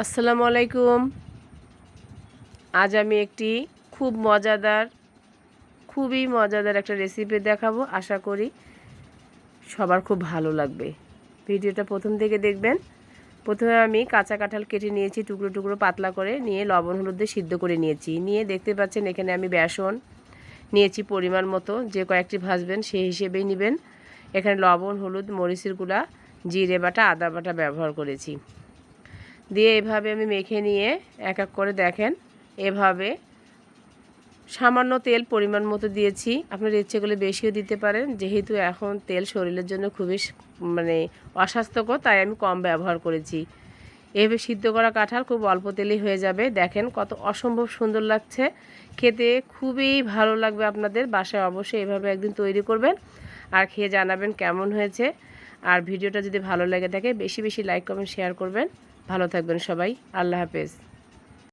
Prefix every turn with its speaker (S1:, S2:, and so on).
S1: আসসালামু আলাইকুম। আজ আমি একটি খুবই মজাদার একটা রেসিপি দেখাবো। আশা করি সবার খুব ভালো লাগবে। ভিডিওটা প্রথম থেকে দেখবেন। প্রথমে আমি কাঁচা কাঁঠাল কেটে নিয়েছি, টুকরো টুকরো পাতলা করে নিয়ে লবণ হলুদ দিয়ে সিদ্ধ করে নিয়েছি। নিয়ে দেখতে পাচ্ছেন এখানে আমি বেসন নিয়েছি পরিমাণ মতো, যে কয়েকটি ভাজবেন সেই হিসেবেই নেবেন। এখানে লবণ হলুদ মরিচের গুঁড়া জিরে বাটা আদা বাটা ব্যবহার করেছি। দিয়ে এভাবে আমি মেখে নিয়ে এক এক করে দেখেন এভাবে সামান্য তেল পরিমাণ মতো দিয়েছি। আপনার ইচ্ছে করলে বেশিও দিতে পারেন, যেহেতু এখন তেল শরীরের জন্য খুবই অস্বাস্থ্যকর, তাই আমি কম ব্যবহার করেছি। এভাবে সিদ্ধ করা কাঁঠাল খুব অল্প তেলেই হয়ে যাবে। দেখেন কত অসম্ভব সুন্দর লাগছে, খেতে খুবই ভালো লাগবে। আপনাদের বাসায় অবশ্যই এভাবে একদিন তৈরি করবেন আর খেয়ে জানাবেন কেমন হয়েছে। আর ভিডিওটা যদি ভালো লেগে থাকে বেশি বেশি লাইক কমেন্ট শেয়ার করবেন। ভালো থাকবেন সবাই। আল্লাহ হাফেজ।